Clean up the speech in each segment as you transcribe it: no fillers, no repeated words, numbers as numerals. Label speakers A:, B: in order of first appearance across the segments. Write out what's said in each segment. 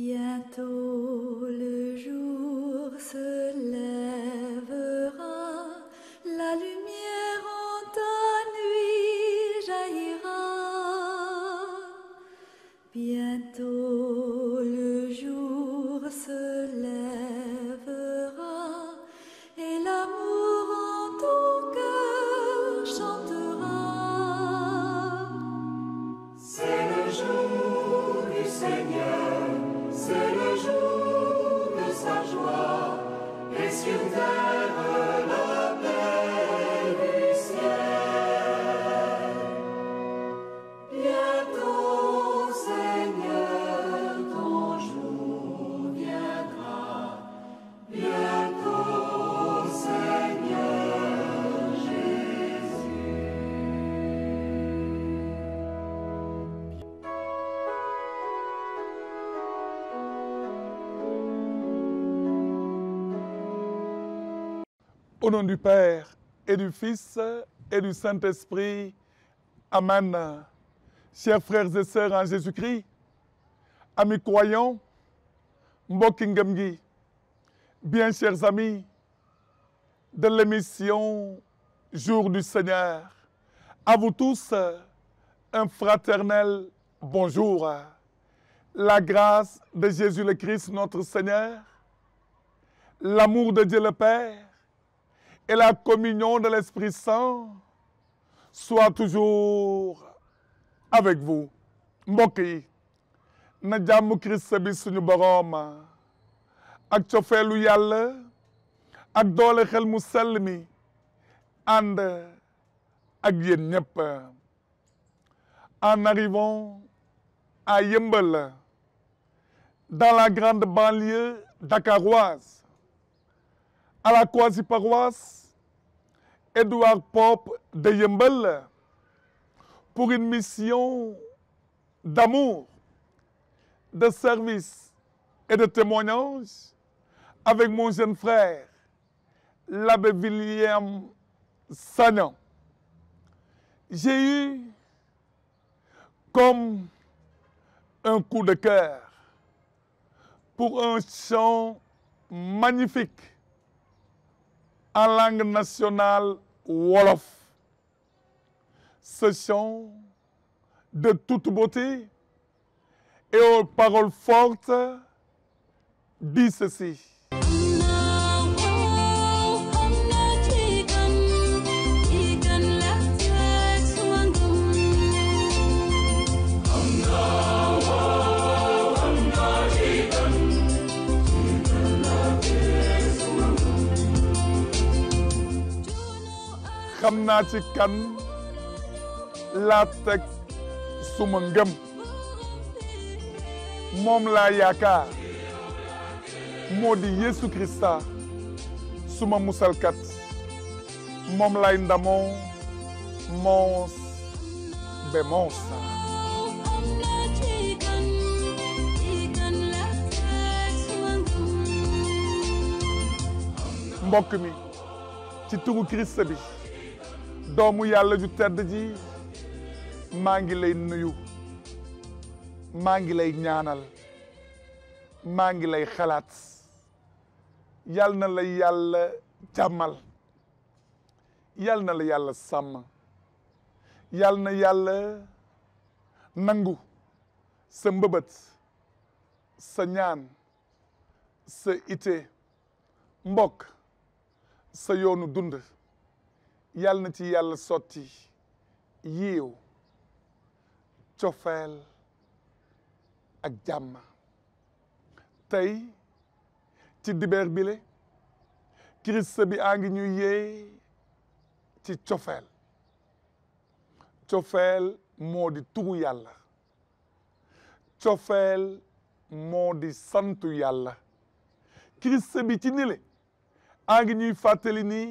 A: Bientôt le jour se lèvera, la lumière en ta nuit jaillira. Bientôt le jour se lèvera et l'amour en ton cœur chantera.
B: C'est le jour du Seigneur, c'est le jour de sa joie, et sur terre la paix du ciel. Bientôt, Seigneur, ton jour viendra. Bientôt, Seigneur Jésus.
C: Au nom du Père et du Fils et du Saint-Esprit, Amen. Chers frères et sœurs en Jésus-Christ, amis croyants, mbokki ngëm gi, bien chers amis de l'émission Jour du Seigneur, à vous tous un fraternel bonjour. La grâce de Jésus le Christ notre Seigneur, l'amour de Dieu le Père et la communion de l'Esprit Saint soit toujours avec vous. Mbokk yi, na jàmm Christ bi suñu boroom ak cofeelu Yàlla ak doole xel mu sell mi ànd ak yéen ñépp. En arrivant à Yeumbeul, dans la grande banlieue dakaroise, à la quasi-paroisse Édouard Pope de Yeumbeul, pour une mission d'amour, de service et de témoignage avec mon jeune frère, l'abbé William Sagnan. J'ai eu comme un coup de cœur pour un chant magnifique en langue nationale wolof. Ce chant de toute beauté et aux paroles fortes dit ceci. xam naa ci kan laa teg suma ngëm, moom laa yaakaar, moo di Yesu Krista suma musalkat, moom lay ndamoo moos be moosa. mbokk mi ci turu Christ bi, doomu Yàlla ju tedd ji, maa ngi lay nuyu, maa ngi lay ñaanal, maa ngi lay xalaat. Yal na la Yàlla jàmmal, yal na la Yàlla sàmm, yal na Yàlla nangu sa mbëbët, sa ñaan, sa ite, mbokk, sa yoonu dund. Yal na ci Yàlla sotti yiiw, cofeel ak jàmm. tey ci dibeer bile, Christ bi a ngi ñuy yee ci cofeel. cofeel moo di turu Yàlla, cofeel moo di santu Yàlla. Christ bi ci nile a ngi ñuy fàttali ni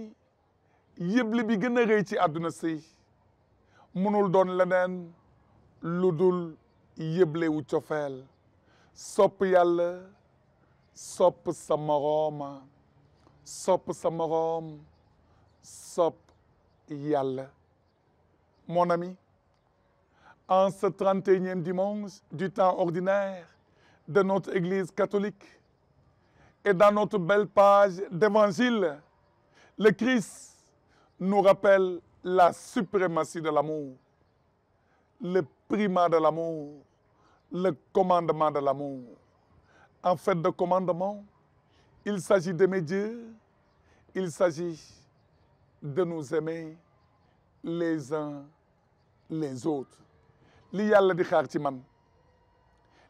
C: yëble bi gën a rëy ci àdduna si mënul doon leneen lu dul yëble wu cofeel. sopp Yàlla, sopp sa moroom, sopp sa moroom, sopp Yàlla. Mon ami, en ce 31e dimanche du temps ordinaire de notre Église catholique. Et dans notre belle page d'évangile, le Christ nous rappelle la suprématie de l'amour, le primat de l'amour, le commandement de l'amour. En fait de commandement, il s'agit d'aimer Dieu, il s'agit de nous aimer les uns les autres. Li yàlla di xaar ci man,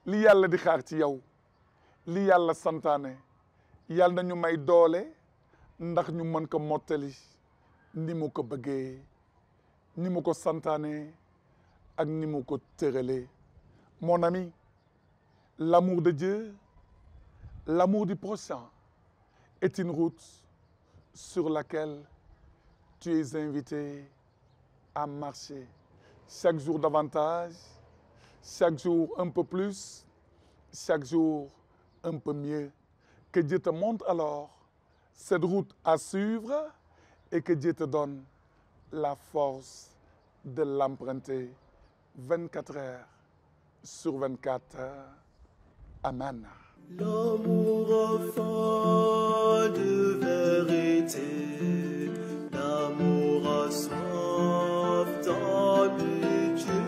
C: li yàlla di xaar ci yow, li yàlla santaane, yàlla na ñu may doole ndax ñu mën ko mottali ni mu ko bëggee, ni mu ko santaane ak ni mu ko tëralee. Mon ami, l'amour de Dieu, l'amour du prochain est une route sur laquelle tu es invité à marcher chaque jour davantage, chaque jour un peu plus, chaque jour un peu mieux. Que Dieu te montre alors cette route à suivre et que Dieu te donne la force de l'emprunter 24 heures sur 24 heures. Amen.
D: L'amour enfin de vérité, l'amour a soif d'amitié.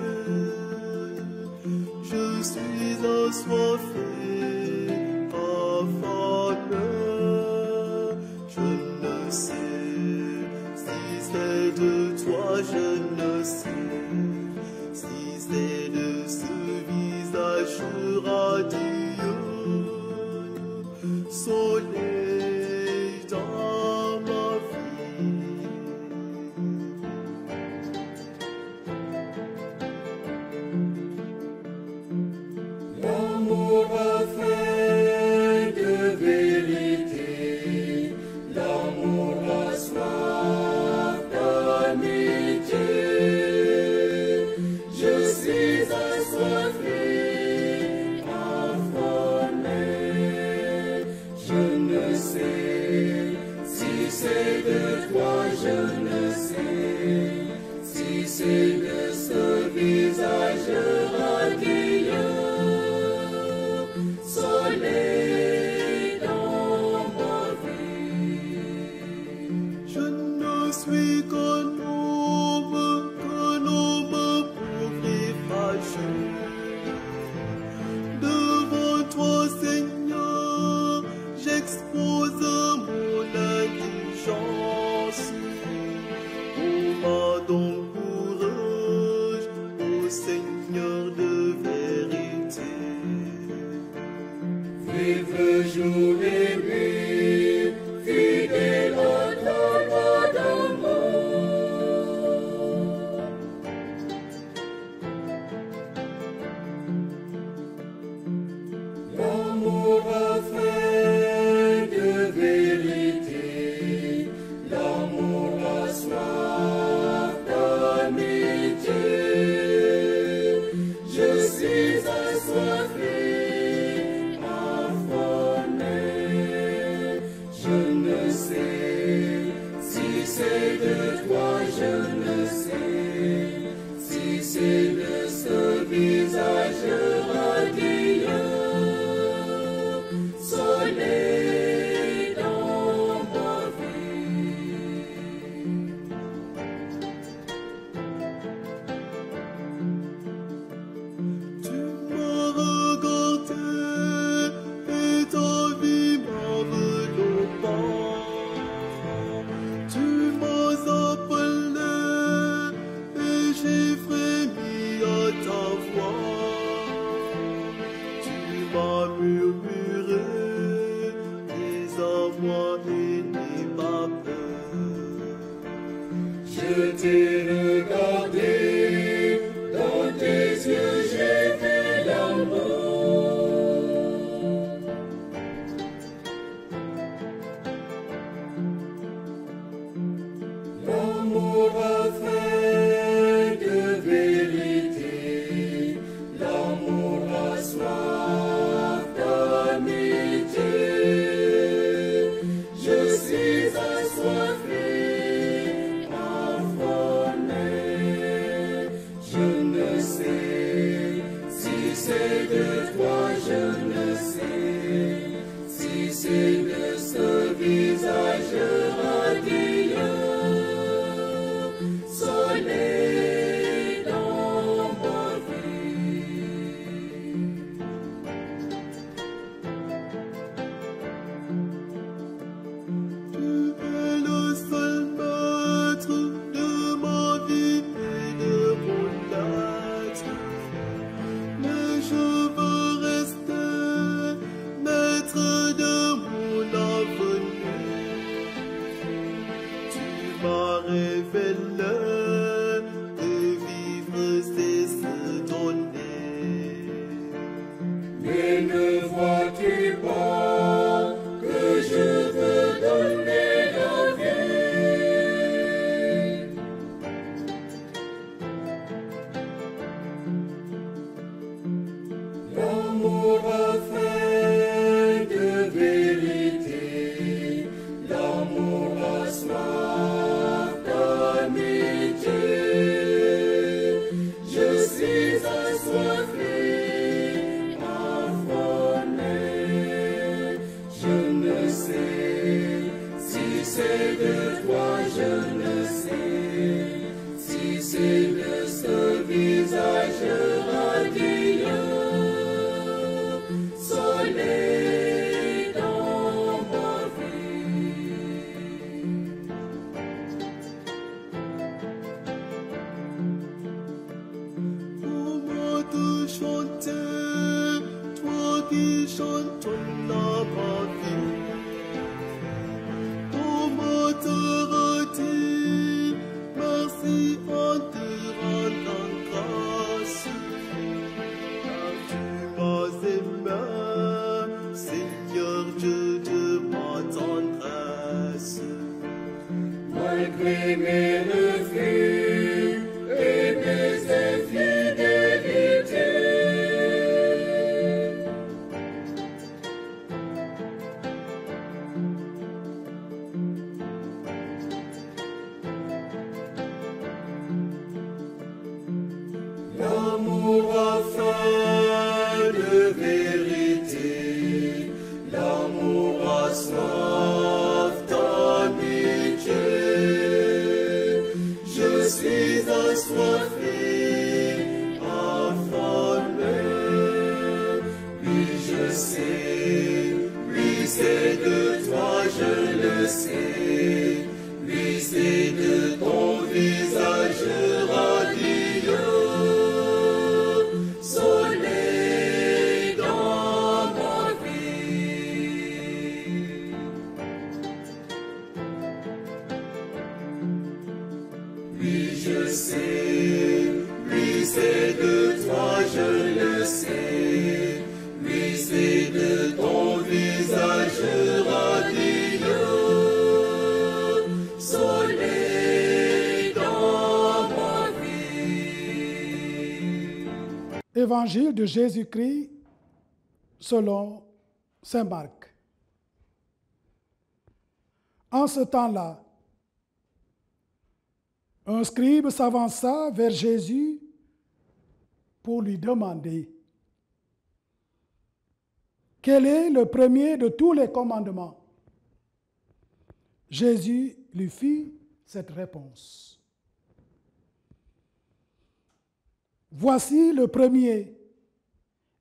D: Je suis assoiffé, affamé, je ne sais si c'est de toi, je ne sais si c'est de ce visage radieux. Soleil dans ma vie.
B: L'amour a fait de vérité, l'amour a soif d'amitié. Je suis assoiffé, si c'est de toi, je ne sais si c'est de ce visage radieux, soleil dans ma vie.
D: Je ne suis qu'un homme pauvre et fragile. Devant toi, Seigneur, j'expose mon indigence. Oh, donc courage, ô Seigneur de vérité.
B: Vive jour et nuit, fidèle à ta loi d'amour. L'amour a fait de vérité, l'amour a soif d'amitié. Je suis assoiffé, affamé, je ne sais si c'est de toi, je ne sais si c'est de ce visage radieux, soleil dans ma vie.
D: Tu m'as regardé et ta vie m'enveloppa. Tu m'as appelé et j'ai frémi à ta voix. Tu m'as murmuré, dis à moi et n'aie pas peur.
B: Je t'ai regardé, dans tes yeux j'ai vu l'amour. L'amour a fait de vérité, l'amour a soif d'amitié. Je suis assoiffé, affamé, crois-tu pas que je veux donner la vie? L'amour a faim de vérité, l'amour a soif d'amitié. Je suis assoiffé, affamé. Je ne sais si c'est de toi, je ne sais si c'est de ce visage radieux. Soleil dans ma vie.
D: Comment te chanter, toi qui chantes la vie? Comment te redire merci en te rendant grâce? Tu m'as aimé, Seigneur Dieu de ma tendresse.
B: Malgré mes refus et mes infidélités, l'amour a faim de vérité, l'amour a soif d'amitié. Je suis assoiffé, affamé. Oui, je sais, oui, c'est de toi, je le sais. Oui, c'est de ton visage radieux. Soleil dans ma vie. Oui, je sais, oui, c'est de toi, je le sais. Oui, c'est de ton visage radieux. Soleil dans ma vie.
E: Évangile de Jésus-Christ selon saint Marc. En ce temps-là, un scribe s'avança vers Jésus pour lui demander: quel est le premier de tous les commandements? Jésus lui fit cette réponse: voici le premier.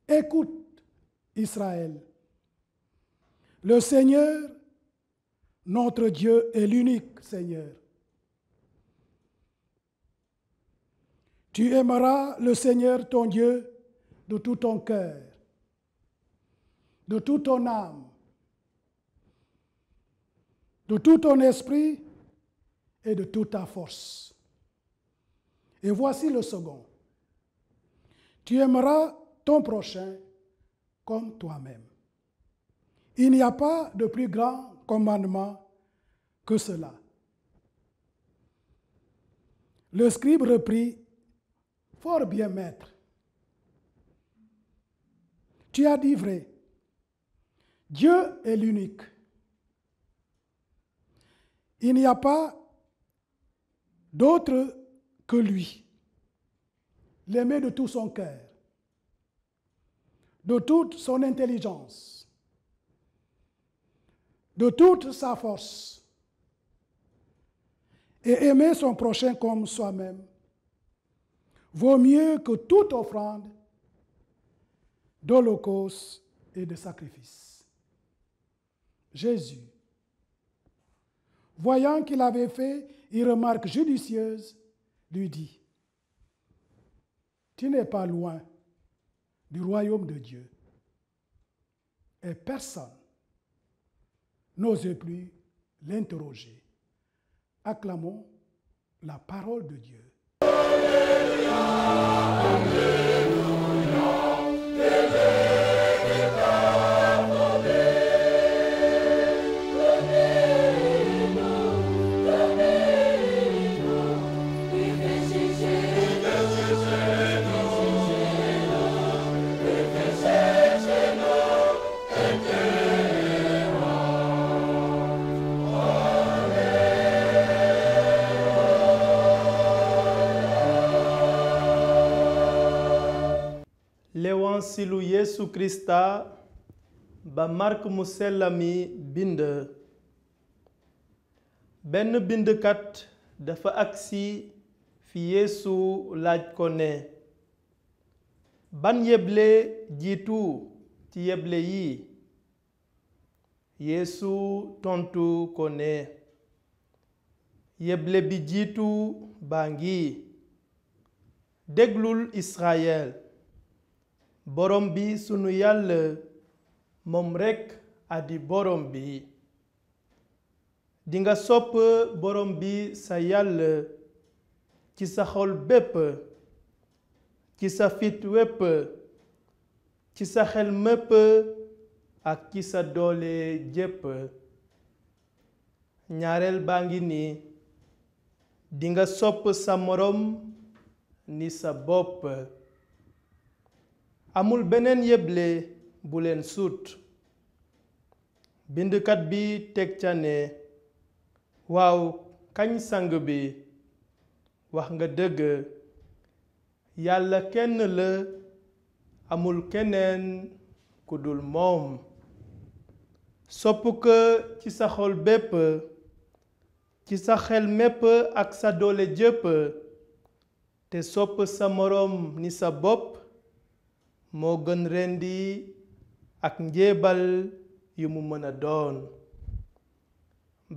E: Écoute, Israël. Le Seigneur, notre Dieu, est l'unique Seigneur. Tu aimeras le Seigneur ton Dieu de tout ton cœur, de toute ton âme, de tout ton esprit et de toute ta force. Et voici le second. Tu aimeras ton prochain comme toi-même. Il n'y a pas de plus grand commandement que cela. Le scribe reprit: fort bien, maître. Tu as dit vrai. Dieu est l'unique. Il n'y a pas d'autre que lui. L'aimer de tout son cœur, de toute son intelligence, de toute sa force, et aimer son prochain comme soi-même vaut mieux que toute offrande d'holocauste et de sacrifice. Jésus, voyant qu'il avait fait une remarque judicieuse, lui dit: tu n'es pas loin du royaume de Dieu. Et personne n'osait plus l'interroger. Acclamons la parole de Dieu.
B: Alléluia, Alléluia,
F: ewansilu Yesu Krista ba Mark mu sell mi bind. benn bindkat dafa agsi fi Yeesu laaj ko ne ban yeble jiitu ci yeble yi. Yeesu tontu ko ne yeble bi jiitu baa ngi déglul Israël borom bi sunu Yàlla moom rekk adi borom bi. dinga sopp borom bi sa Yàlla ci sa xol bépp, ci sa fit wépp, ci sa xel mépp ak ci sa doole jépp. ñaareel baa ngi ni dinga sopp sa morom ni sa bopp. amul beneen yeble bu leen sut. bindkat bi teg ca ne waaw kañ sang bi wax nga dëgg, Yàlla kenn la, amul keneen ku dul moom. sopp ko ci sa xol bépp, ci sa xel mépp ak sa doole jépp, te sopp sa moroom ni sa bopp moo gën rendi ak njéebal yu mu mën a doon.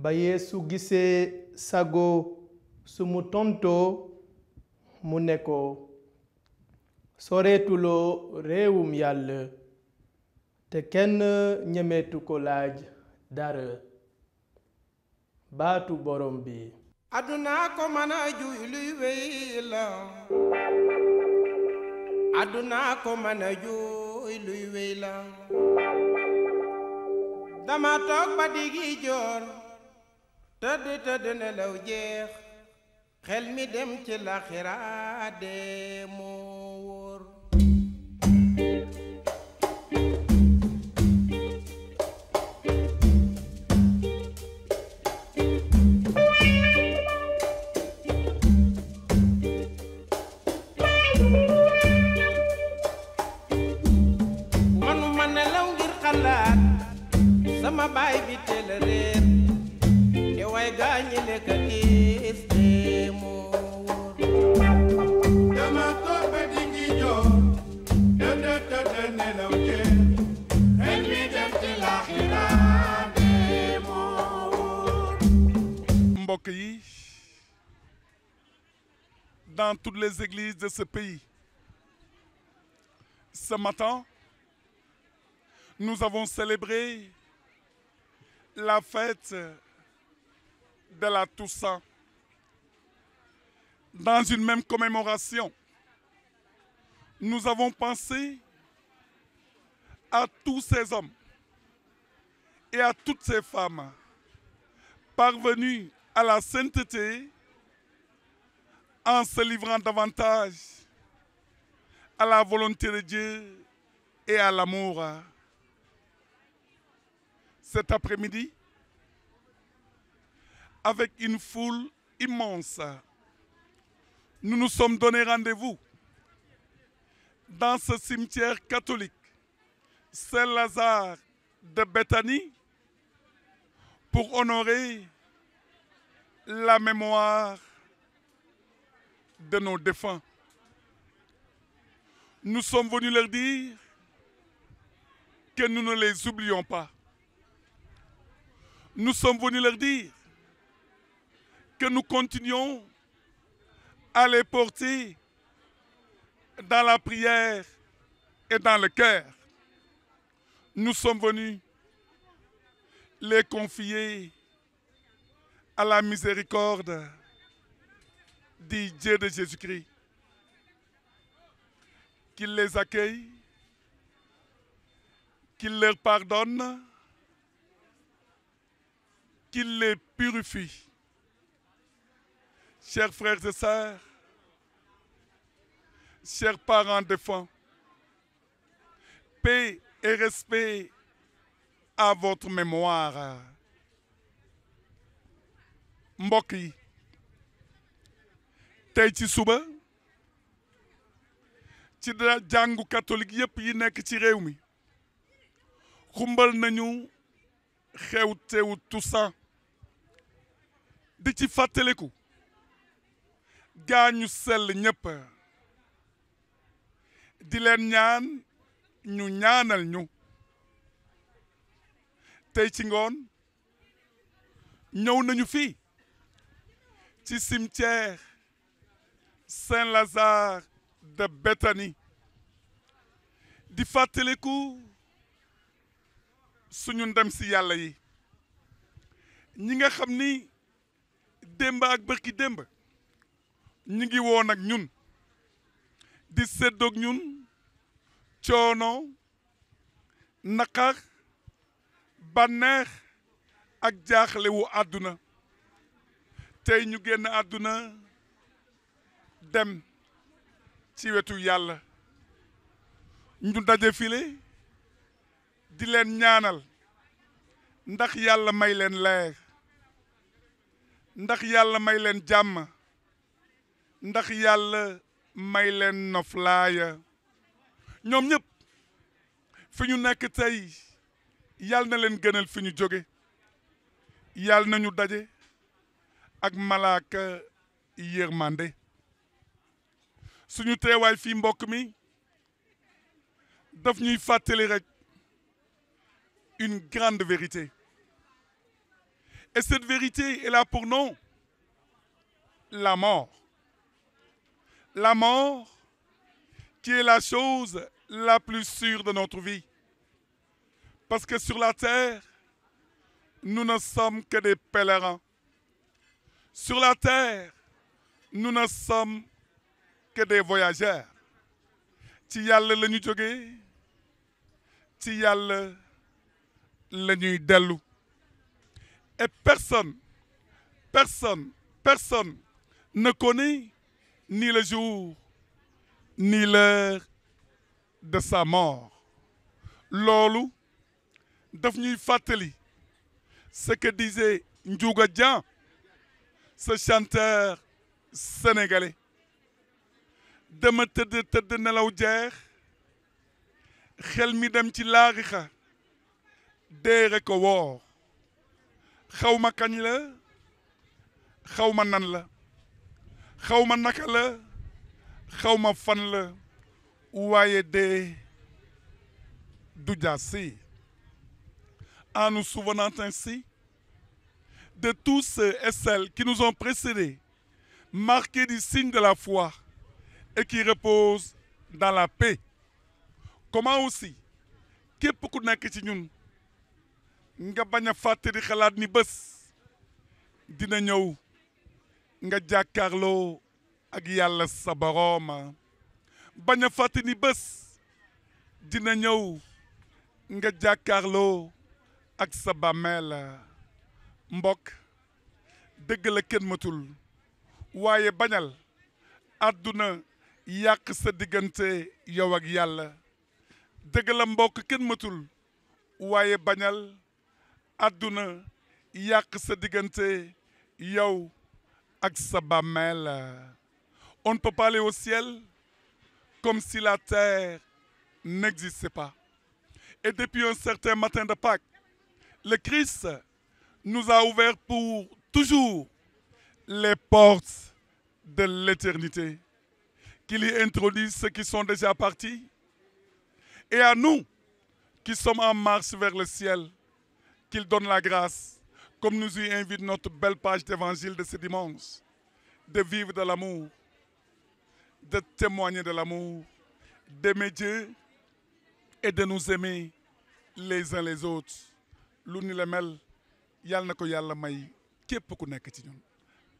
F: ba Yeesu gisee sago su mu tontoo mu ne ko soreetuloo réewum Yàlla, te kenn ñemeetu ko laaj dara. baatu borom bi.
G: aduna ko mën a juy luy wéy la, aduna ko mën a juy luy wéy la. dama toog ba digi joor tëdd nelaw jeex, xel mi dem ci laxira dee moo wóor. manuma nelaw ngir xalaat sama baay bi teel a réer, te way gaañi lekk tiis dee moo wóor.
B: dama toog ba dingi joor tëdd nelaw jeex, xel mi dem ci laaxira dee moo wóor.
C: mbokk yi, dans toutes les églises de ce pays, ce matin, nous avons célébré la fête de la Toussaint. Dans une même commémoration, nous avons pensé à tous ces hommes et à toutes ces femmes parvenus à la sainteté en se livrant davantage à la volonté de Dieu et à l'amour. Cet après-midi, avec une foule immense, nous nous sommes donné rendez-vous dans ce cimetière catholique Saint-Lazare de Béthanie pour honorer la mémoire de nos défunts. Nous sommes venus leur dire que nous ne les oublions pas. Nous sommes venus leur dire que nous continuons à les porter dans la prière et dans le cœur. Nous sommes venus les confier à la miséricorde du Dieu de Jésus-Christ, qu'il les accueille, qu'il leur pardonne, qu'il les purifie. Chers frères et sœurs, chers parents défunts, paix et respect à votre mémoire. mbokk yi tey ci suba ci jàngu catholique yépp yi nekk ci réew mi xumbal nañu xew-xewu Toussaint di ci fàttaliku gaañu sell ñépp di leen ñaan ñu ñaanal ñu tey ci ngoon ñëw nañu fii ci cimetière Saint-Lazare de Béthanie di fàttaliku suñu ndem si yàlla yi ñi nga xam ni démb ak bërki démb ñu ngi woon ak ñun di séddoog ñun coono naqar bànneex ak jaaxle wu àdduna tey ñu génn àdduna dem ci wetu yàlla ñu daje file di leen ñaanal ndax yàlla may leen leer ndax yàlla may leen jàmm ndax yàlla may leen noflaaya ñoom ñëpp fi ñu nekk tey yàlla na leen gënal fi ñu jóge yàlla nañu daje ak malaaka yërmande suñu teewaay fii mbokk mi daf ñuy fàttali rek une grande vérité et cette vérité est là pour nous la mort qui est la chose la plus sûre de notre vie parce que sur la terre nous ne sommes que des pèlerins sur la terre nous ne sommes que des voyageurs ci yàlla la ñu jógee ci yàlla la ñuy dellu et personne ne connaît ni le jour ni l'heure de sa mort loolu daf ñuy fàttali ce que disait Ndiouga Dieng ce chanteur sénégalais dama tëdd nelaw jeex xel mi dem ci laarixa déere ko woor xawma kañ la xawma nan la xawma naka la xawma fan la waaye dee du jaasi en nous souvenant ainsi de tous ceux et celles qui nous ont précédés marqués du signe de la foi et qui reposent dans la paix comment aussi képp ku nekk ci ñun nga bañ a fàtte di xalaat ni bés dina ñëw nga jàkkaarloo ak yàlla sa boroom bañ a fàtte ni bés dina ñëw nga jàkkaarloo ak sa bàmmeel mbokk dëgg la kenn matul waaye bañal àdduna yàq sa diggante yow ak yàlla dëgg la mbokk kenn matul waaye bañal àdduna yàq sa diggante yow ak sa bàmmeel on ne peut pas aller au ciel comme si la terre n'existait pas et depuis un certain matin de Pâques le Christ nous a ouvert pour toujours les portes de l'éternité qu'il y introduise ceux qui sont déjà partis et à nous qui sommes en marche vers le ciel qu'il donne la grâce comme nous y invite notre belle page d'évangile de ce dimanche de vivre de l'amour de témoigner de l'amour d'aimer Dieu et de nous aimer les uns les autres lu ni la mel yàlla na ko yàlla may képp ku nekk ci ñun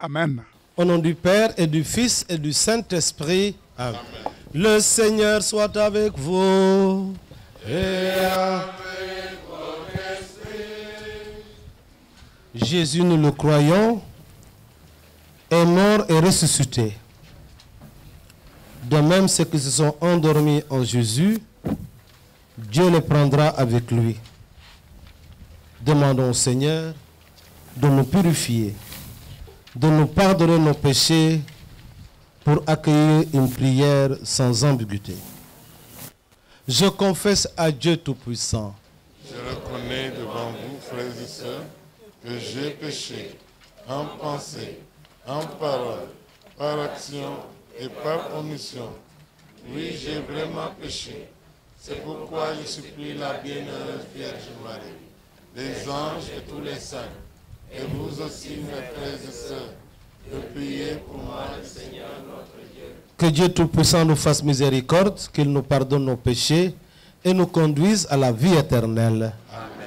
C: amen.
F: Au nom du Père et du Fils et du Saint-Esprit. Amen. Le Seigneur soit avec vous. Et avec votre esprit. Jésus, nous le croyons, est mort et ressuscité. De même, ceux qui se sont endormis en Jésus, Dieu les prendra avec lui. Demandons au Seigneur de nous purifier, de nous pardonner nos péchés pour accueillir une prière sans ambiguïté. Je confesse à Dieu Tout-Puissant.
H: Je reconnais devant vous, frères et sœurs, que j'ai péché en pensée, en parole, par action et par omission. Oui, j'ai vraiment péché. C'est pourquoi je supplie la bienheureuse Vierge Marie, les anges et tous les saints, et vous aussi, mes frères et sœurs, de prier pour moi, le Seigneur notre Dieu.
F: Que Dieu Tout-Puissant nous fasse miséricorde, qu'il nous pardonne nos péchés et nous conduise à la vie éternelle.
H: Amen.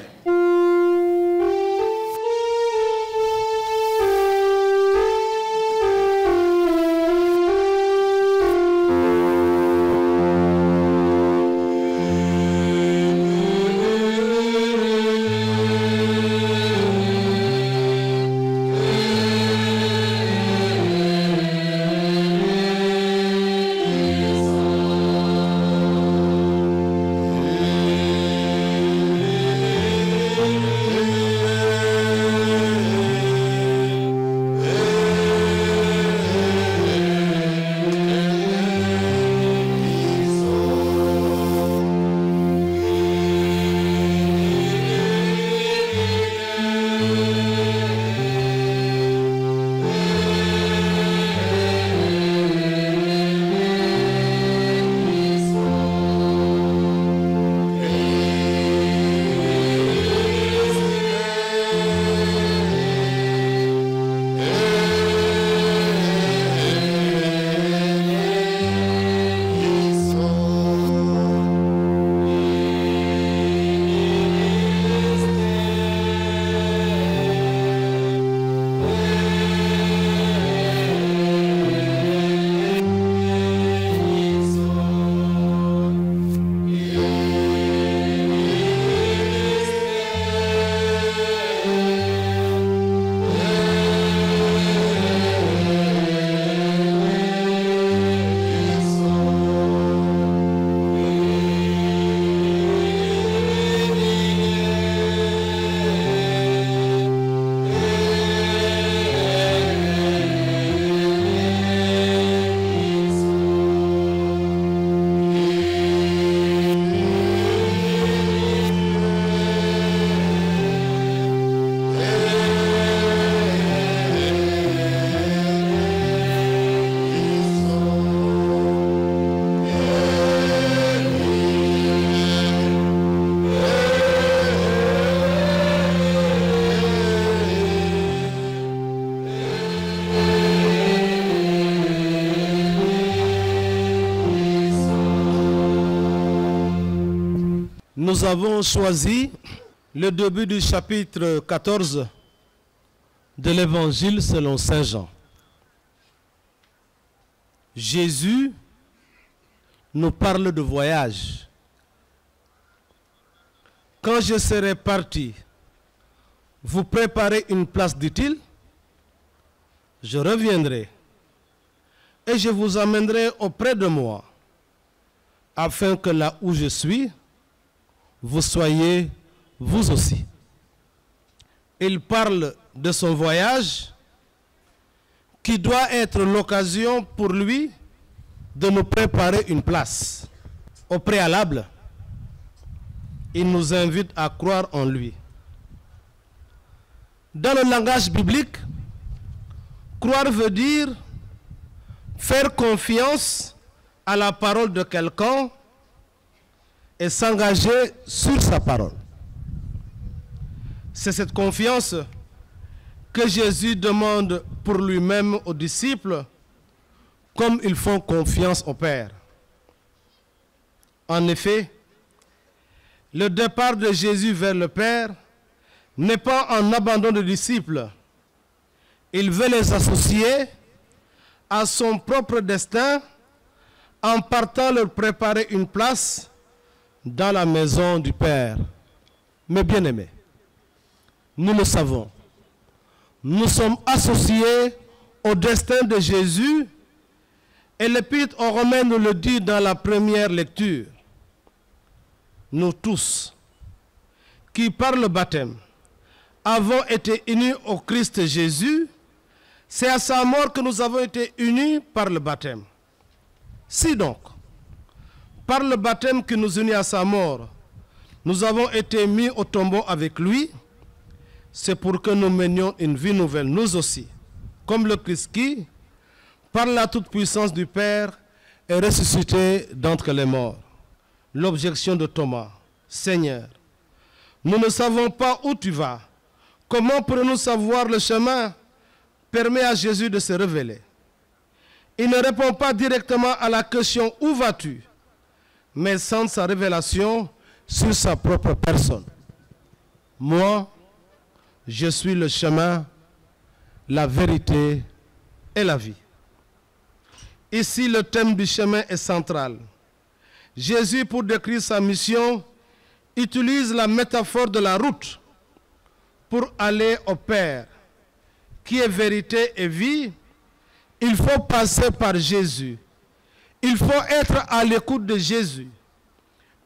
F: Nous avons choisi le début du chapitre 14 de l'Évangile selon Saint Jean. Jésus nous parle de voyage. Quand je serai parti, vous préparez une place, dit-il, je reviendrai et je vous amènerai auprès de moi, afin que là où je suis, vous soyez vous aussi. Il parle de son voyage qui doit être l'occasion pour lui de nous préparer une place. Au préalable, il nous invite à croire en lui. Dans le langage biblique, croire veut dire faire confiance à la parole de quelqu'un et s'engager sur sa parole. C'est cette confiance que Jésus demande pour lui-même aux disciples, comme ils font confiance au Père. En effet, le départ de Jésus vers le Père n'est pas un abandon de disciples. Il veut les associer à son propre destin en partant leur préparer une place dans la maison du Père. Mes bien-aimés, nous le savons, nous sommes associés au destin de Jésus et l'Épître aux Romains nous le dit dans la première lecture. Nous tous, qui par le baptême avons été unis au Christ Jésus, c'est à sa mort que nous avons été unis par le baptême. Si donc,
I: Par le baptême qui nous unit à sa mort, nous avons été mis au tombeau avec lui. C'est pour que nous menions une vie nouvelle, nous aussi, comme le Christ qui, par la toute-puissance du Père, est ressuscité d'entre les morts. L'objection de Thomas: Seigneur, nous ne savons pas où tu vas. Comment pourrons-nous savoir le chemin? Permet à Jésus de se révéler. Il ne répond pas directement à la question « Où vas-tu ?», mais centre sa révélation sur sa propre personne. Moi, je suis le chemin, la vérité et la vie. Ici, le thème du chemin est central. Jésus, pour décrire sa mission, utilise la métaphore de la route pour aller au Père, qui est vérité et vie. Il faut passer par Jésus. Il faut être à l'écoute de Jésus,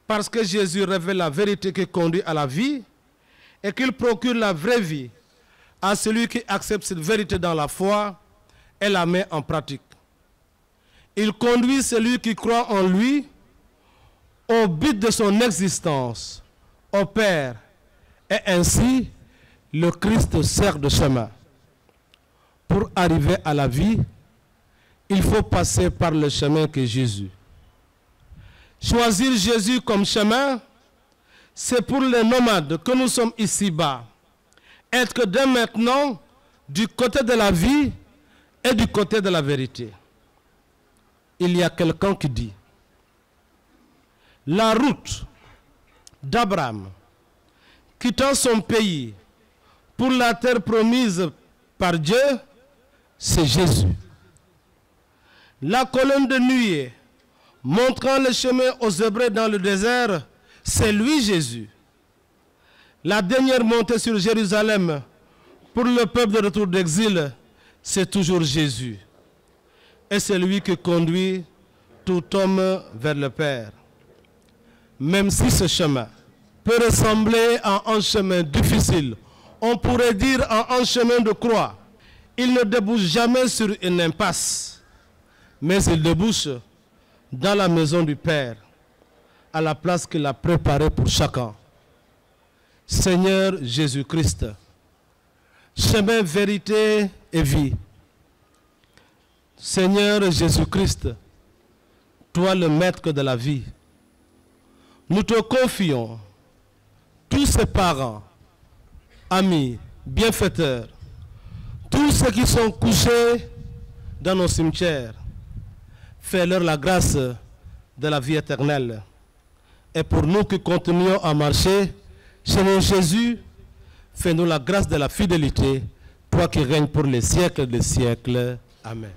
I: parce que Jésus révèle la vérité qui conduit à la vie et qu'il procure la vraie vie à celui qui accepte cette vérité dans la foi et la met en pratique. Il conduit celui qui croit en lui au but de son existence, au Père, et ainsi le Christ sert de chemin. Pour arriver à la vie, il faut passer par le chemin que Jésus. Choisir Jésus comme chemin, c'est pour les nomades que nous sommes ici-bas. Être dès maintenant du côté de la vie et du côté de la vérité. Il y a quelqu'un qui dit: la route d'Abraham, quittant son pays pour la terre promise par Dieu, c'est Jésus. La colonne de nuée montrant le chemin aux Hébreux dans le désert, c'est lui Jésus. La dernière montée sur Jérusalem pour le peuple de retour d'exil, c'est toujours Jésus. Et c'est lui qui conduit tout homme vers le Père. Même si ce chemin peut ressembler à un chemin difficile, on pourrait dire à un chemin de croix, il ne débouche jamais sur une impasse, mais il débouche dans la maison du Père, à la place qu'il a préparée pour chacun. Seigneur Jésus-Christ, chemin, vérité et vie. Seigneur Jésus-Christ, toi le maître de la vie, nous te confions tous ces parents, amis, bienfaiteurs, tous ceux qui sont couchés dans nos cimetières. Fais-leur la grâce de la vie éternelle. Et pour nous qui continuons à marcher, Seigneur Jésus, fais-nous la grâce de la fidélité, toi qui règnes pour les siècles des siècles. Amen.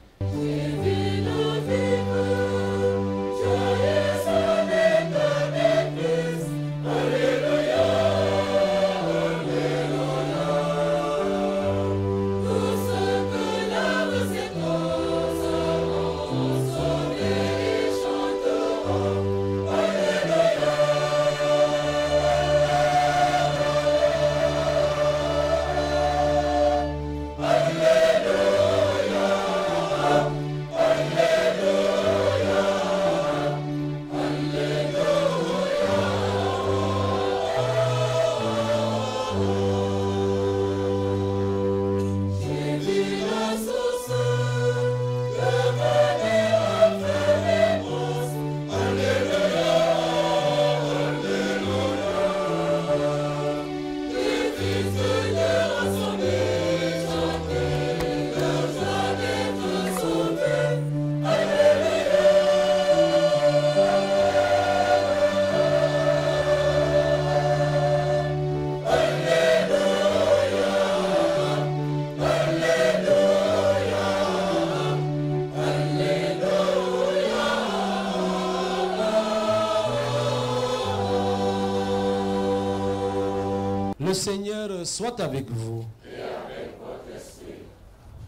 I: Le Seigneur soit avec vous.
H: Et avec votre esprit.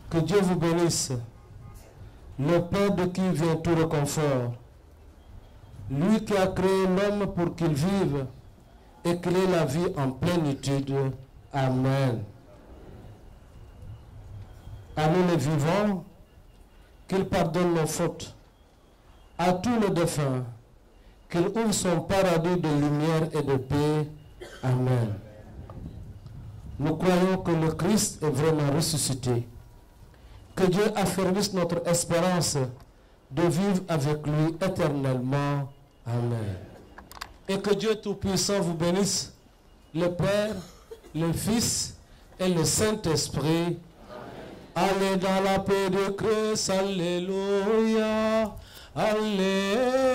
I: Que Dieu vous bénisse. Le Père de qui vient tout réconfort. Lui qui a créé l'homme pour qu'il vive et qu'il ait la vie en plénitude. Amen. À nous les vivants, qu'il pardonne nos fautes. À tous les défunts,
J: qu'il ouvre son paradis de lumière et de paix. Amen. Nous croyons que le Christ est vraiment ressuscité. Que Dieu affermisse notre espérance de vivre avec lui éternellement. Amen. Et que Dieu Tout-Puissant vous bénisse, le Père, le Fils et le Saint-Esprit. Allez dans la paix de Christ. Alléluia. Alléluia.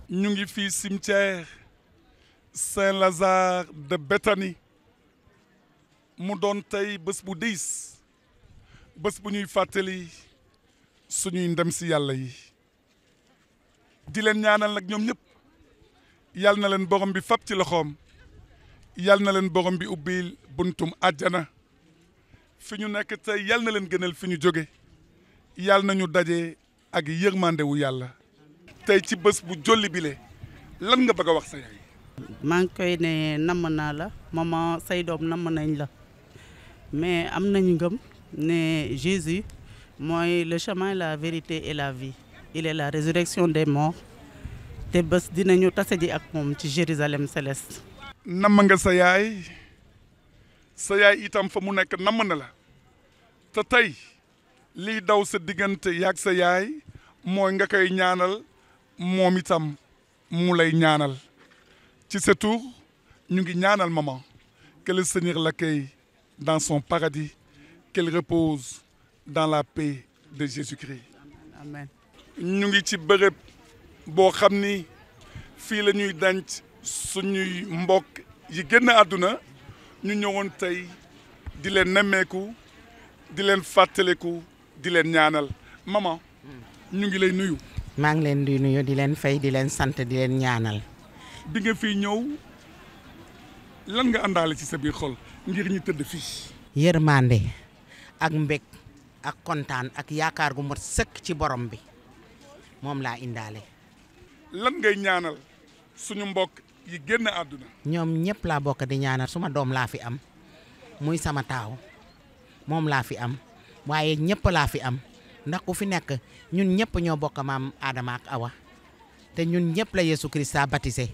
C: ñu ngi fii cimetière Saint-Lazare de Béthanie mu doon tey bés bu diis bés bu ñuy fàttali suñuy ndem si yàlla yi di leen ñaanal nag ñoom ñëpp yal na leen borom bi fab ci loxoom yal na leen borom bi ubbil buntum àjjana fi ñu nekk tey yal na leen gënal fi ñu jóge yal na ñu daje ak yërmande wu yàlla tey ci bés bu jolli bile lan nga bëgg a wax sa yaay.
K: maa ngi koy ne namm naa la maman say doom namm nañ la mais am nañu ngëm ne Jésus mooy le chemin la vérité et la vie il est la résurrection des morts te bés dinañu tase ji ak moom ci Jérusalem céleste.
C: namm nga sa yaay itam fa mu nekk namm na la te tey liy daw sa diggante yaag sa yaay mooy nga koy ñaanal moom itam mu lay ñaanal ci sa tour ñu ngi ñaanal maman que le Seigneur l'accueille dans son paradis qu'elle repose dans la paix de Jésus-Christ.
K: Amen.
C: ñu ngi ci bërëb boo xam ni fii la ñuy denc suñuy mbokk yi génn àdduna ñu ñëwoon tey di leen nemmeeku di leen fàttaliku di leen ñaanal maman ñu ngi lay nuyu.
L: maa ngi leen di nuyu di leen fay di leen sant di leen ñaanal.
C: bi nga fii ñëw lan nga àndaale ci sa biir xol ngir ñi tëdd fii.
L: yërmande ak mbég ak kontaan ak yaakaar gu mot sëkk ci borom bi moom laa indaale.
C: lan ngay ñaanal suñu mbokk yi génn àdduna.
L: ñoom ñëpp laa bokk di ñaanal suma doom laa fi am muy sama taaw moom laa fi am waaye ñëpp laa fi am ndax ku fi nekk ñun ñëpp ñoo bokk maam Adama ak Awa te ñun ñëpp la Yeesu Krista baptisé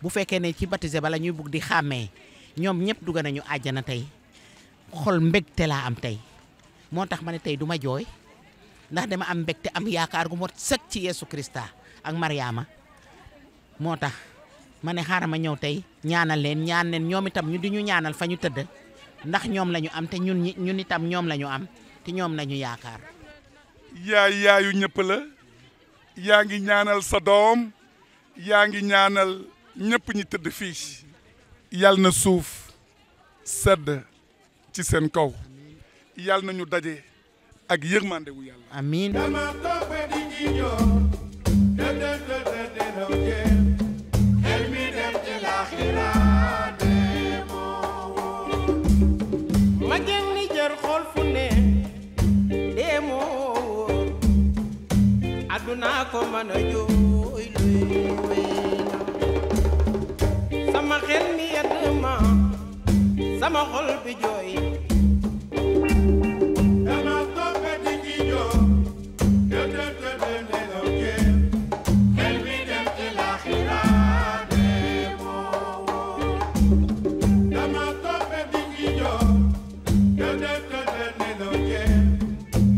L: bu fekkee ne ci baptisé bala ñuy bugg di xàmmee ñoom ñëpp dugg nañu àjjana tey xol mbégte laa am tey moo tax ma ne tey du ma jooy ndax dama am mbégte am yaakaar gu mot sëkk ci Yeesu Krista ak Mariama moo tax ma ne xaaral ma ñëw tey ñaanal leen ñoom itam ñu di ñu ñaanal fa ñu tëdd ndax ñoom la ñu am te ñun itam ñoom la ñu am te ñoom la ñu yaakaar.
C: yaayu ñëpp la yaa ngi ñaanal sa doom yaa ngi ñaanal ñëpp ñi tëdd fii yal na suuf sedd ci seen kaw yal na ñu daje ak yërmande wu yàlla.
L: amiin.
G: ma génn jër xool fu ne dee moo aduna ko mën a jooy luy sama xel mi yedd ma sama xol bi jooy
B: dama toppe di ngi joo de nelaw jeen xel mi dem ci laaxira dee moo dama toppe di ngi joo de nelaw jeen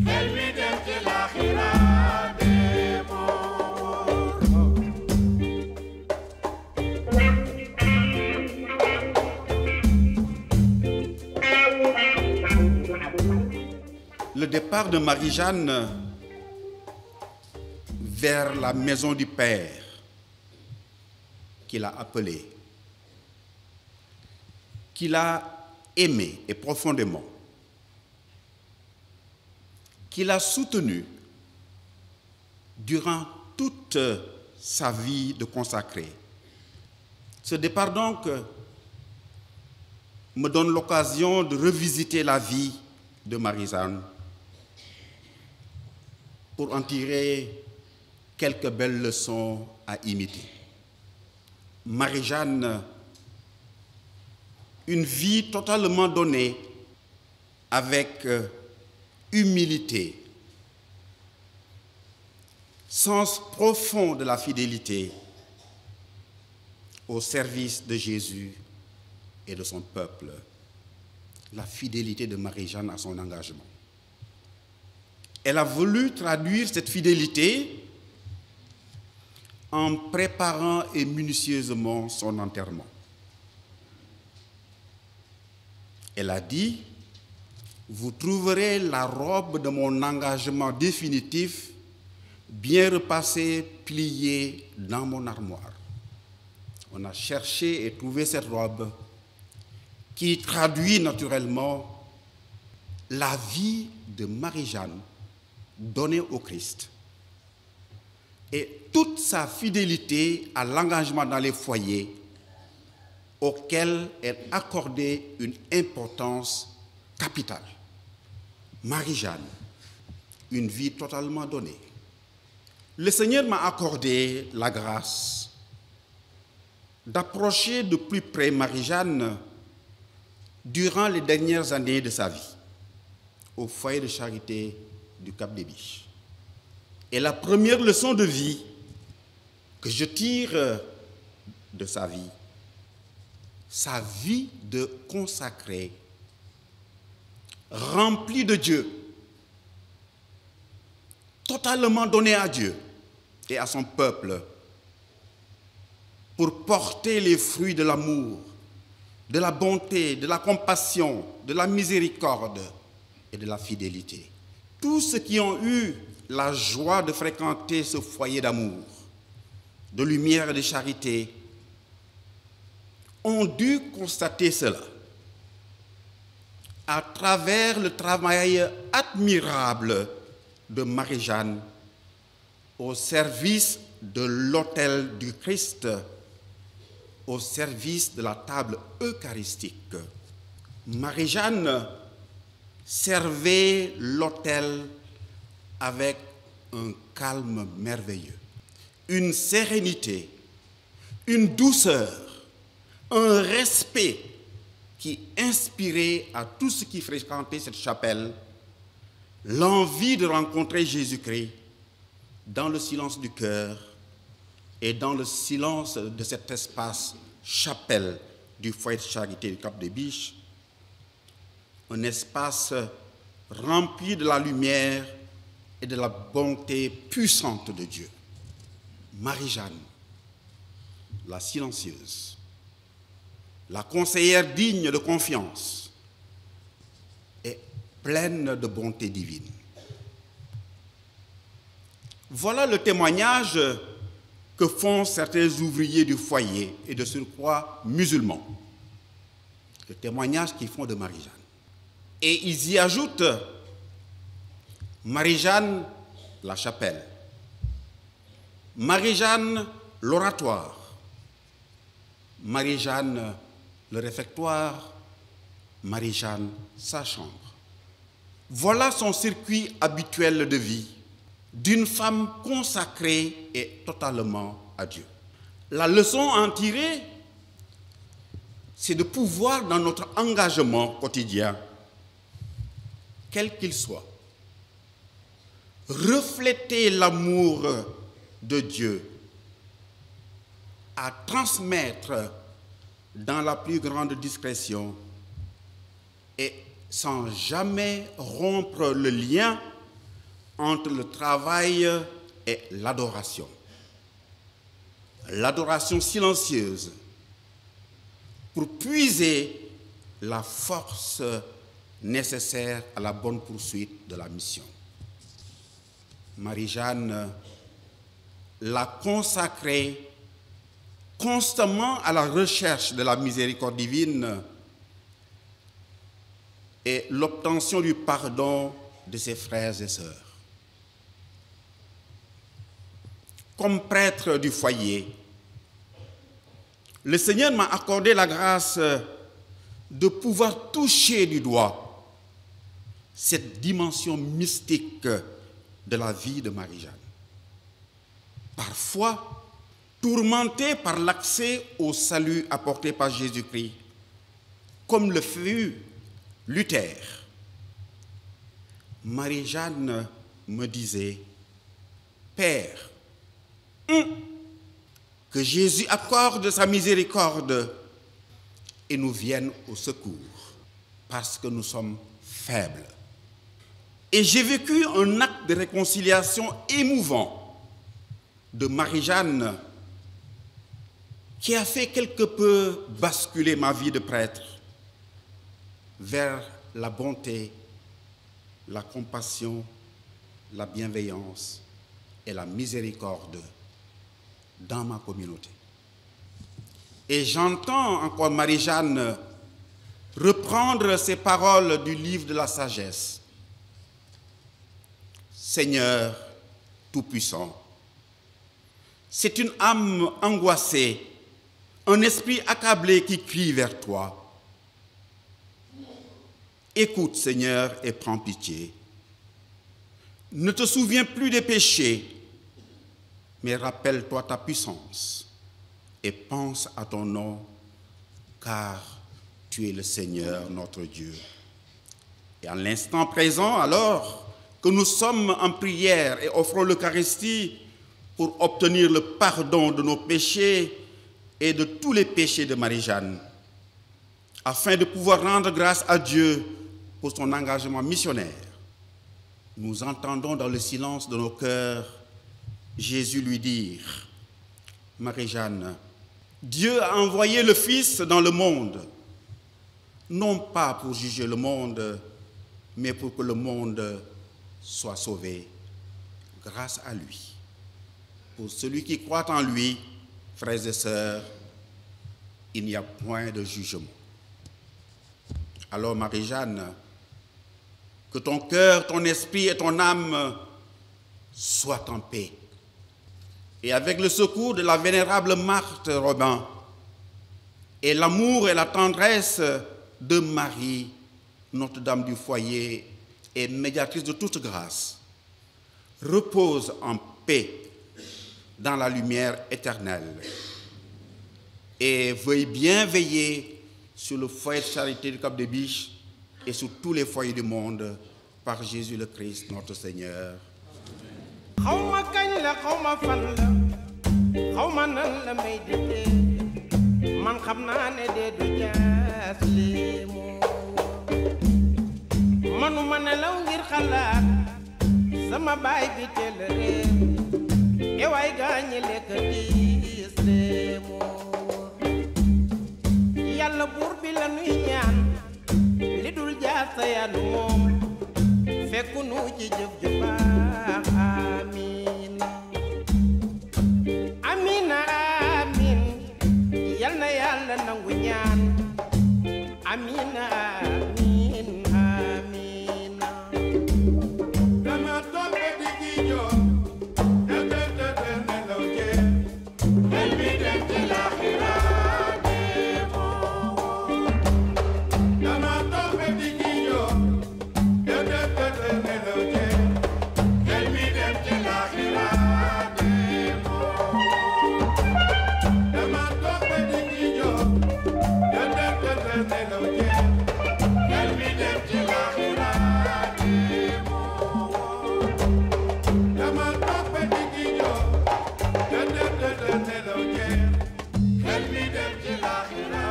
B: xel mi dem ci laaxira
M: Le départ de Marie-Jeanne vers la maison du Père qu'il a appelée, qu'il a aimé et profondément, qu'il a soutenu durant toute sa vie de consacré. Ce départ donc me donne l'occasion de revisiter la vie de Marie-Jeanne pour en tirer quelques belles leçons à imiter. Marie-Jeanne, une vie totalement donnée avec humilité, sens profond de la fidélité au service de Jésus et de son peuple. La fidélité de Marie-Jeanne à son engagement. Elle a voulu traduire cette fidélité en préparant et minutieusement son enterrement. Elle a dit, « Vous trouverez la robe de mon engagement définitif bien repassée, pliée dans mon armoire. » On a cherché et trouvé cette robe qui traduit naturellement la vie de Marie-Jeanne donnée au Christ et toute sa fidélité à l'engagement dans les foyers auquel elle accordait une importance capitale. Marie-Jeanne, une vie totalement donnée. Le Seigneur m'a accordé la grâce d'approcher de plus près Marie-Jeanne durant les dernières années de sa vie au foyer de charité du Cap des Biches. Et la première leçon de vie que je tire de sa vie de consacré, remplie de Dieu, totalement donnée à Dieu et à son peuple pour porter les fruits de l'amour, de la bonté, de la compassion, de la miséricorde et de la fidélité. Tous ceux qui ont eu la joie de fréquenter ce foyer d'amour, de lumière et de charité, ont dû constater cela à travers le travail admirable de Marie-Jeanne au service de l'autel du Christ, au service de la table eucharistique. Marie-Jeanne servait l'autel avec un calme merveilleux, une sérénité, une douceur, un respect qui inspirait à tous ceux qui fréquentaient cette chapelle l'envie de rencontrer Jésus-Christ dans le silence du cœur et dans le silence de cet espace chapelle du foyer de charité du Cap des Biches, un espace rempli de la lumière et de la bonté puissante de Dieu. Marie-Jeanne, la silencieuse, la conseillère digne de confiance et pleine de bonté divine. Voilà le témoignage que font certains ouvriers du foyer et de surcroît musulmans. Le témoignage qu'ils font de Marie-Jeanne. Et ils y ajoutent Marie-Jeanne, la chapelle. Marie-Jeanne, l'oratoire. Marie-Jeanne, le réfectoire. Marie-Jeanne, sa chambre. Voilà son circuit habituel de vie d'une femme consacrée et totalement à Dieu. La leçon à en tirer, c'est de pouvoir, dans notre engagement quotidien, quel qu'il soit, refléter l'amour de Dieu, à transmettre dans la plus grande discrétion et sans jamais rompre le lien entre le travail et l'adoration. L'adoration silencieuse pour puiser la force nécessaire à la bonne poursuite de la mission. Marie-Jeanne l'a consacrée constamment à la recherche de la miséricorde divine et l'obtention du pardon de ses frères et sœurs. Comme prêtre du foyer, le Seigneur m'a accordé la grâce de pouvoir toucher du doigt cette dimension mystique de la vie de Marie-Jeanne. Parfois, tourmentée par l'accès au salut apporté par Jésus-Christ, comme le fut Luther, Marie-Jeanne me disait: Père, que Jésus accorde sa miséricorde et nous vienne au secours, parce que nous sommes faibles. Et j'ai vécu un acte de réconciliation émouvant de Marie-Jeanne qui a fait quelque peu basculer ma vie de prêtre vers la bonté, la compassion, la bienveillance et la miséricorde dans ma communauté. Et j'entends encore Marie-Jeanne reprendre ces paroles du livre de la sagesse. Seigneur Tout-Puissant, c'est une âme angoissée, un esprit accablé qui crie vers toi. Écoute, Seigneur, et prends pitié. Ne te souviens plus des péchés, mais rappelle-toi ta puissance et pense à ton nom, car tu es le Seigneur, notre Dieu. Et à l'instant présent, alors que nous sommes en prière et offrons l'Eucharistie pour obtenir le pardon de nos péchés et de tous les péchés de Marie-Jeanne, afin de pouvoir rendre grâce à Dieu pour son engagement missionnaire, nous entendons dans le silence de nos cœurs Jésus lui dire: Marie-Jeanne, Dieu a envoyé le Fils dans le monde, non pas pour juger le monde, mais pour que le monde soit sauvé grâce à lui. Pour celui qui croit en lui, frères et sœurs, il n'y a point de jugement. Alors Marie-Jeanne, que ton cœur, ton esprit et ton âme soient en paix. Et avec le secours de la vénérable Marthe Robin et l'amour et la tendresse de Marie, Notre-Dame du foyer et médiatrice de toute grâce, repose en paix dans la lumière éternelle et veuille bien veiller sur le foyer de charité du Cap des Biches et sur tous les foyers du monde, par Jésus le Christ, notre Seigneur.
G: xawma kañ la xawma fan la xawma nan la may dikkee man xam naa ne dee du jaas lii moo manuma nelaw ngir xalaat sama baay bi teel a réer e waay gaañi lekk diis lii moo yàlla buur bi la nuy ñaan li dul jaas sa yanu moom fekku nu ci jëf ju baax. Amina amina amin yal na yàlla nangu ñaan. Amina amin amina.
B: Dama toppe di gijo de nelaw je xel mi dem ci laaxira demoo. Dama toppe di gijo de nelaw je xel mi dem ci laaxira demoo. Dama toppe di gijo de nelaw je xel mi dem ci laaxira demoo. Dama toppe di gijo de nelaw je xel mi dem ci laaxira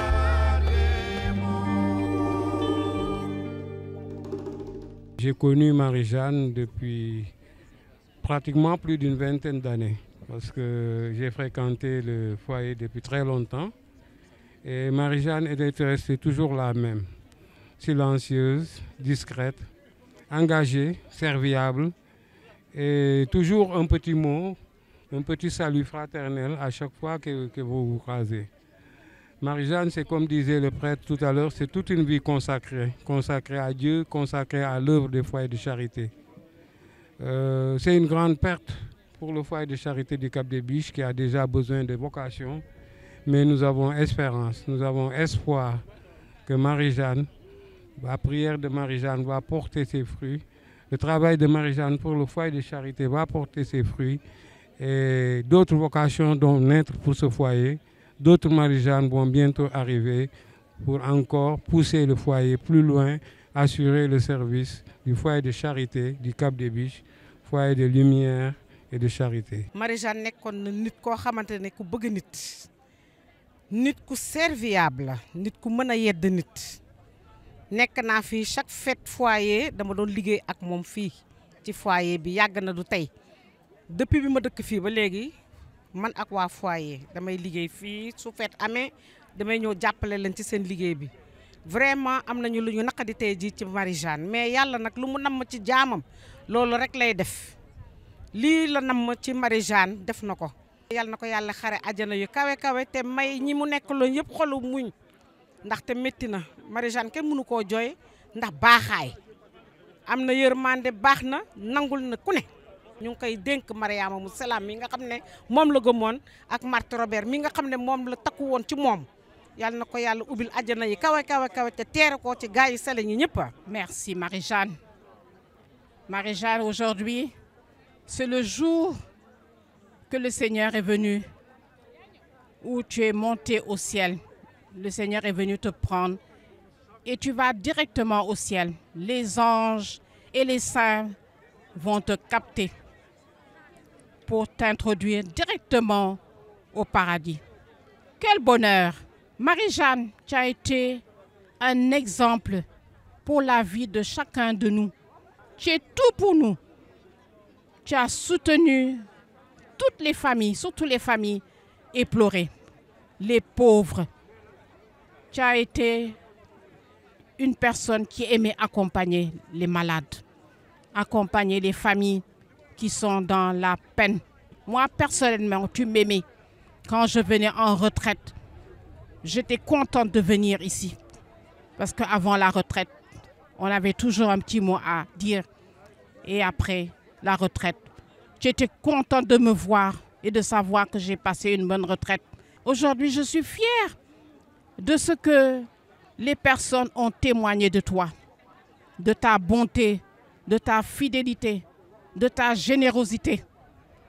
N: J'ai connu Marie-Jeanne depuis pratiquement plus d'une vingtaine d'années, parce que j'ai fréquenté le foyer depuis très longtemps. Et Marie-Jeanne était restée toujours la même, silencieuse, discrète, engagée, serviable, et toujours un petit mot, un petit salut fraternel à chaque fois que vous vous croisez. Marie-Jeanne, c'est comme disait le prêtre tout à l'heure, c'est toute une vie consacrée, consacrée à Dieu, consacrée à l'œuvre des foyers de charité. C'est une grande perte pour le foyer de charité du Cap des Biches qui a déjà besoin de vocation, mais nous avons espérance, nous avons espoir que Marie-Jeanne, la prière de Marie-Jeanne va porter ses fruits le travail de Marie-Jeanne pour le foyer de charité va porter ses fruits et d'autres vocations vont naître pour ce foyer. D'autres Marie-Jeanne vont bientôt arriver pour encore pousser le foyer plus loin, assurer le service du foyer de charité du Cap des Biches, foyer de lumière et de charité.
O: Marie-Jeanne nekkoon na nit koo xamante ne ku bëgg nit ku serviable nit ku mën a yedd nit nekk naa fii chaque fête foyer dama doon liggéey ak moom fii ci foyer bi yàgg na du tey depuis bi ma dëkk fii ba léegi man ak waa foyer damay liggéey fii su fête amee damay ñëw jàppale leen ci seen liggéey bi vraiment am nañu lu ñu naqadi tey jii ci Marie-Jeanne mais yàlla nag lu mu namm ci jaamam loolu rek lay def lii la namm ci Marie-Jeanne def na ko. yàlla na ko yàlla xare àjjana yu kawe kawe te may ñi mu nekk loon yëpp xolu muñ ndaxte métti na Marie-Jeanne kenn mënu koo jooy ndax baaxaay am na yërmande baax na nangul na ku ne. ñu ngi koy dénk Mariama mu salaam mi nga xam ne moom la gëmoon ak Marthe Robert mi nga xam ne moom la takku woon ci moom yàlla na ko yàlla ubbil àjjana yi kawe kawe kawe te teere ko ci gaa yi sele ñi ñëpp.
P: Merci Marie-Jeanne. Marie-Jeanne, aujourd'hui, c'est le jour que le Seigneur est venu, où tu es monté au ciel. Le Seigneur est venu te prendre et tu vas directement au ciel. Les anges et les saints vont te capter pour t'introduire directement au paradis. Quel bonheur! Marie-Jeanne, tu as été un exemple pour la vie de chacun de nous. Tu es tout pour nous. Tu as soutenu toutes les familles, surtout les familles éplorées, les pauvres. Tu as été une personne qui aimait accompagner les malades, accompagner les familles qui sont dans la peine. Moi, personnellement, tu m'aimais. Quand je venais en retraite, j'étais contente de venir ici. Parce qu'avant la retraite, on avait toujours un petit mot à dire. Et après la retraite, j'étais contente de me voir et de savoir que j'ai passé une bonne retraite. Aujourd'hui, je suis fière de ce que les personnes ont témoigné de toi, de ta bonté, de ta fidélité, de ta générosité.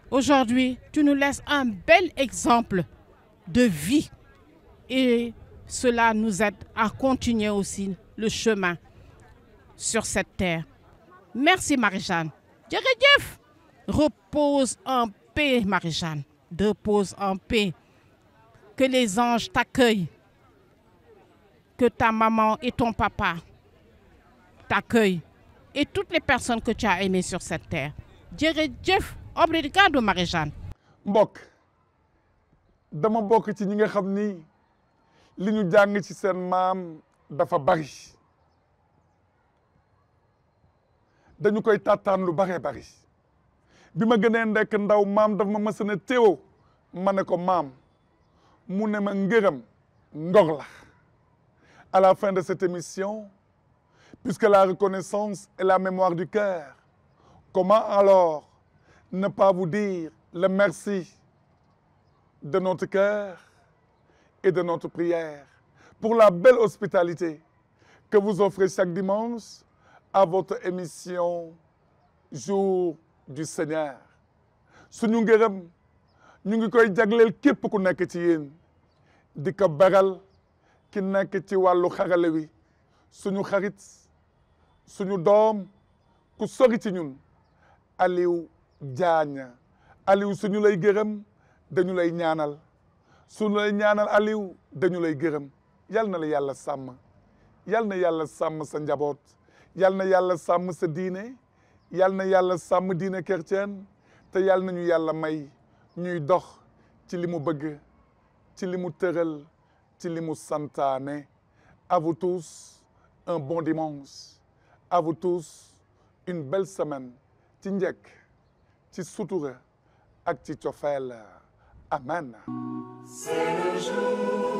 P: Aujourd'hui, tu nous laisses un bel exemple de vie et cela nous aide à continuer aussi le chemin sur cette terre. Merci Marie-Jeanne. Jërëjëf. Repose en paix, Marie-Jeanne. Repose en paix. Que les anges t'accueillent. Que ta maman et ton papa t'accueillent. Et toutes les personnes que tu as aimées sur cette terre. Jërëjëf. Obrigado, Marie-Jeanne.
C: mbokk dama bokk ci ñi nga xam ni li ñu jàng ci seen maam dafa bari dañu koy tàttaan lu baree bari bi ma gënee ndekk ndaw maam dafa ma mës a ne teewoo ma ne ko maam mu ne ma ngërëm ndog la. À la fin de cette émission, puisque la reconnaissance est la mémoire du cœur, comment alors ne pas vous dire le merci de notre cœur et de notre prière pour la belle hospitalité que vous offrez chaque dimanche à votre émission Jour du Seigneur. suñu ngërëm ñu ngi koy jagleel képp ku nekk ci yéen di ko baral ki nekk ci wàllu xarale wi suñu xarit suñu doom ku sori ci ñun Aliou Diagne. Aliou suñu lay gërëm dañu lay ñaanal suñu lay ñaanal Aliou dañu lay gërëm yal na la yàlla sàmm yal na yàlla sàmm sa njaboot yal na yàlla sàmm sa diine yal na yàlla sàmm diine chrétienne te yal nañu yàlla may ñuy dox ci li mu bëgg ci li mu tëral ci li mu santaane. À vous tous un bon dimanche, à vous tous une belle semaine ci njëkk ci sutura ak ci cofeel. Amen.
B: C'est le jour